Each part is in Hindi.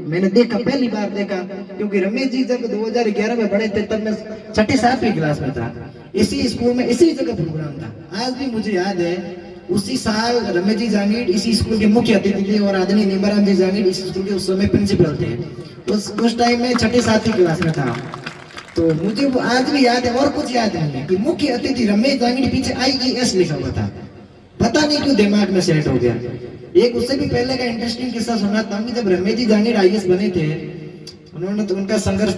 मैंने देखा, पहली बार देखा, क्योंकि रमेश जी जब 2011 में पढ़े थे तब मैं 6ठी-7वीं क्लास में था। इसी स्कूल में इसी जगह प्रोग्राम था। आज भी मुझे याद है, उसी साल रमेश जी जांगीड़ इसी स्कूल के मुख्य अतिथि थे और आदरणीय निम्बाराम जी जांगीड़ इस स्कूल के उस समय प्रिंसिपल थे। उस टाइम में 6ठी-7वीं क्लास में था। तो मुझे वो आज भी याद है, और कुछ याद नहीं है कि मुख्य अतिथि रमेश जांगीड़ पीछे IES लिखा हुआ था। पता नहीं क्यों दिमाग में सेट हो गया। एक उससे भी पहले का इंटरेस्टिंग किस्सा सुना था कि जब रमेश जी जांगीड़ IES बने थे, उन्होंने तो उनका संघर्ष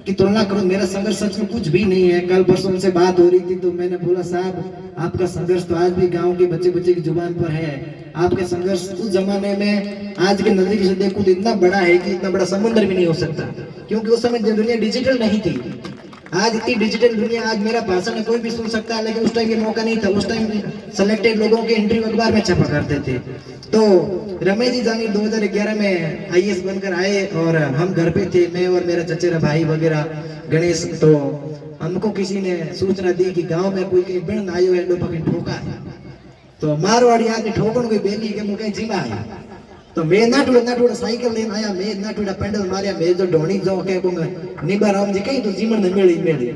की तुलना करो, मेरा संघर्ष सच में कुछ भी नहीं है। कल परसों उनसे बात हो रही थी तो मैंने बोला, साहब आपका संघर्ष तो आज भी गांव के बच्चे बच्चे की जुबान पर है। आपके संघर्ष उस जमाने में आज के नजरिए से देखो तो इतना बड़ा है कि इतना बड़ा समुद्र भी नहीं हो सकता, क्योंकि उस समय दुनिया डिजिटल नहीं थी। आज इतनी डिजिटल दुनिया, आज मेरा भाषण कोई भी सुन सकता है, लेकिन उस टाइम ये मौका नहीं था। उस टाइम सेलेक्टेड लोगों के इंटरव्यू अखबार में छपा करते थे। तो रमेश जी जांगीड़ 2011 में IES बनकर आए और हम घर पे थे, मैं और मेरा चचेरा भाई वगैरह गणेश। तो हमको किसी ने सूचना दी कि गांव में कोई बिन आयो है डोपा के ठोका है। तो मारवाड़ी आदमी ठोकन कोई बेली के मुके जीवा है। तो मैं नाटूड़ा साइकिल लेने आया, मैं नाटूड़ा पेंडल मारिया, मैं जो ढोणी जो के कोंगे निबाराम जी कहीं तो जीवन ने मेली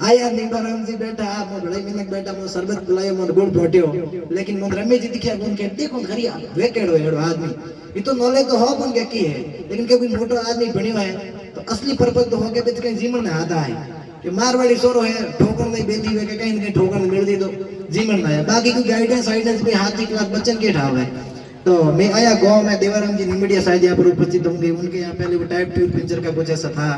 आया। निबाराम जी बैठा, मो बड़ाई मिनक बैठा, मो शरबत पिलायो, मो गुड़ फोट्यो, लेकिन मो रमेश जी दिखया कोन के देखो खरिया वेकेड़ो एड़ो आदमी। ये तो नॉलेज तो हो कोन के की है, लेकिन कोई मोटो आदमी बनियो है तो असली पर्पस तो हो के बीच कहीं जीवन ने आधा है कि मारवाड़ी सोरो है ठोकन नहीं बेली वे के कहीं कहीं ठोकन मिल दी तो जीवन ना है। बाकी कोई गाइडेंस भी हाथ की क्लास बच्चन के ठाव है। तो मैं आया गांव में, देवाराम जी निमड़िया शायद यहाँ पर उपस्थित होंगे, उनके यहाँ पहले वो टाइप ट्यूब पिक्चर का कुछ ऐसा था,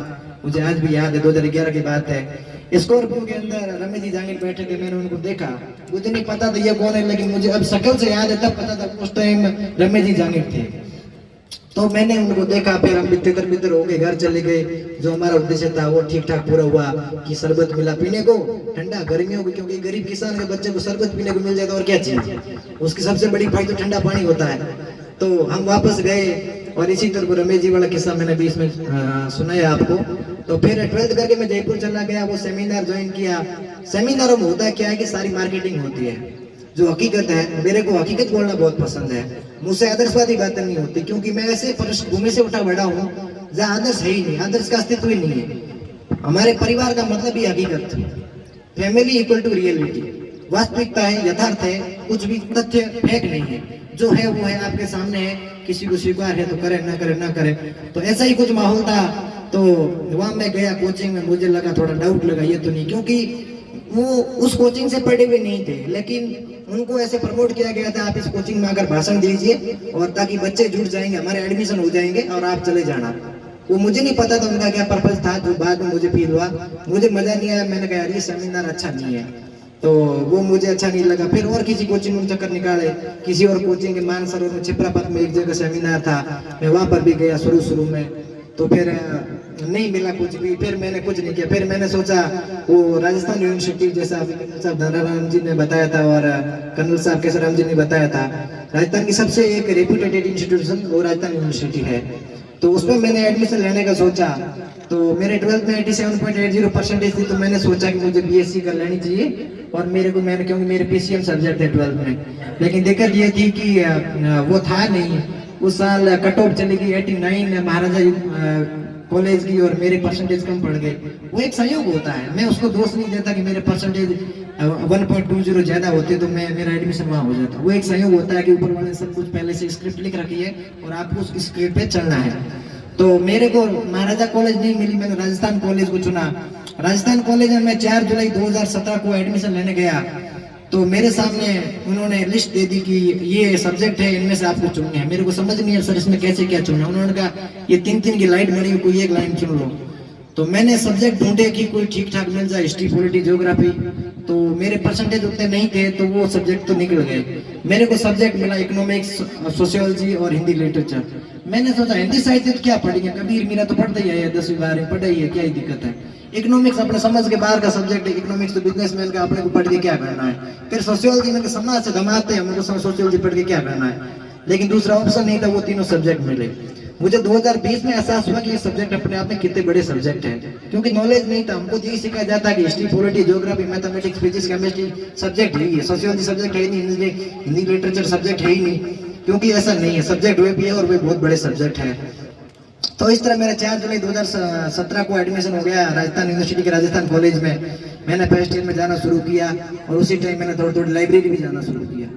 मुझे आज भी याद है, 2011 की बात है। स्कॉर्पियो के अंदर रमेश जी जांगीड़ बैठे थे, मैंने उनको देखा, मुझे नहीं पता था ये कौन है, लेकिन मुझे अब शक्ल से याद है, तब पता था उस टाइम रमेश जी जांगीड़ थे। तो मैंने उनको देखा, फिर हम मित्र हो गए, घर चले गए। जो हमारा उद्देश्य था वो ठीक ठाक पूरा हुआ कि शरबत मिला पीने को, ठंडा गर्मियों को, क्योंकि गरीब किसान के बच्चे को शरबत पीने को मिल जाए तो और क्या चाहिए, उसकी सबसे बड़ी फायदा तो ठंडा पानी होता है। तो हम वापस गए और इसी तरह रमेश जी वाला किस्सा मैंने बीच में सुनाया आपको। तो फिर 12th करके मैं जयपुर चला गया, वो सेमिनार ज्वाइन किया। सेमिनारों में होता क्या है कि सारी मार्केटिंग होती है, जो हकीकत है, मेरे को हकीकत बोलना बहुत पसंद है, मुझसे आदर्शवादी बातें नहीं होती, क्योंकि मैं ऐसे पृष्ठभूमि से उठा बड़ा हूँ जहाँ आदर्श है ही नहीं, आदर्श का अस्तित्व ही नहीं है। हमारे परिवार का मतलब ही हकीकत, फैमिली इक्वल टू रियलिटी, वास्तविकता है, यथार्थ है, कुछ भी तथ्य फेक नहीं है, जो है वो है, आपके सामने है, किसी को स्वीकार है तो करे, ना करे ना करे। तो ऐसा ही कुछ माहौल था। तो वहां मैं गया कोचिंग में, मुझे लगा थोड़ा डाउट लगा, ये तो नहीं, क्योंकि वो उस कोचिंग से पढ़े हुए नहीं थे, लेकिन उनको ऐसे प्रमोट किया गया था, आप इस कोचिंग में आकर भाषण दीजिए और ताकि बच्चे जुड़ जाएंगे, हमारे एडमिशन हो जाएंगे और आप चले जाना। वो मुझे नहीं पता था उनका क्या पर्पस था, जो बाद में मुझे फील हुआ, मुझे मजा नहीं आया। मैंने कहा ये सेमिनार अच्छा नहीं है, तो वो मुझे अच्छा नहीं लगा। फिर और किसी कोचिंग में चक्कर निकाले, किसी और कोचिंग के मानसरोवर में छिपरापत में एक जगह सेमिनार था, मैं वहां पर भी गया शुरू में। तो फिर नहीं मिला कुछ भी, फिर मैंने कुछ नहीं किया। फिर मैंने सोचा वो राजस्थान यूनिवर्सिटी, जैसा साहब धनाराम जी ने बताया था और कर्नल साहब केसराम जी ने बताया था, राजस्थान की सबसे एक रेप्यूटेड इंस्टीट्यूशन वो राजस्थान यूनिवर्सिटी है। तो उसमें मैंने एडमिशन लेने का सोचा। तो मेरे 12th में 87.80% थी, तो मैंने सोचा कि मुझे BSc कर लेनी चाहिए। और मैंने क्योंकि मेरे PCM सब्जेक्ट थे 12th में, लेकिन दिक्कत ये थी कि वो था नहीं। उस साल कट ऑफ चली गई 89 महाराजा कॉलेज की और मेरे परसेंटेज कम पड़ गए। वो एक संयोग होता है, मैं उसको दोष नहीं देता कि मेरे परसेंटेज 1.20 ज्यादा होते तो मेरा एडमिशन वहाँ हो जाता। वो एक संयोग होता है कि ऊपर वाले सब कुछ पहले से स्क्रिप्ट लिख रखी है और आपको उस स्क्रिप्ट पे चलना है। तो मेरे को महाराजा कॉलेज नहीं मिली, मैंने राजस्थान कॉलेज को चुना। राजस्थान कॉलेज में मैं 4 जुलाई 2017 को एडमिशन लेने गया। तो मेरे सामने उन्होंने लिस्ट दे दी कि ये सब्जेक्ट है, इनमें से आपको चुनना है। मेरे को समझ नहीं है सर इसमें कैसे क्या चुनना। उन्होंने कहा ये 3 की लाइन बनी, कोई एक लाइन चुन लो। तो मैंने सब्जेक्ट ढूंढे कि कोई ठीक ठाक मिल जाए, हिस्ट्री पॉलिटी ज्योग्राफी। तो मेरे परसेंटेज उतने नहीं थे, तो वो सब्जेक्ट तो निकल गए। मेरे को सब्जेक्ट मिला इकोनॉमिक्स, सोशियोलॉजी और हिंदी लिटरेचर। मैंने सोचा हिंदी साहित्य तो क्या पढ़ेंगे, कबीर मीरा तो पढ़ते ही है, 10वीं 12वीं पढ़ा ही है, क्या ही दिक्कत है। इकोनॉमिक्स अपने समझ के बाहर का सब्जेक्ट है, इकोनॉमिक्स तो बिजनेसमैन का, अपने को पढ़ के क्या करना है। फिर सोशियोलॉजी में समाज से धमाते हैं, हमको सोशियोलॉजी पढ़ के क्या करना है। लेकिन दूसरा ऑप्शन नहीं था, वो तीनों सब्जेक्ट मिले। मुझे 2020 में एहसास हुआ कि ये सब्जेक्ट अपने आप में कितने बड़े सब्जेक्ट हैं, क्योंकि नॉलेज नहीं था। हमको यही सिखाया जाता है कि history polity geography mathematics physics chemistry subject ही है, सोशियोलॉजी सब्जेक्ट है ही नहीं, हिंदी लिटरेचर सब्जेक्ट है ही नहीं, क्योंकि ऐसा नहीं है। सब्जेक्ट वे भी है और वे बहुत बड़े सब्जेक्ट है। तो इस तरह मेरा 4 जुलाई 2017 को एडमिशन हो गया राजस्थान यूनिवर्सिटी के राजस्थान कॉलेज में। मैंने फर्स्ट ईयर में जाना शुरू किया और उसी टाइम मैंने थोड़ी थोड़ी लाइब्रेरी भी जाना शुरू किया।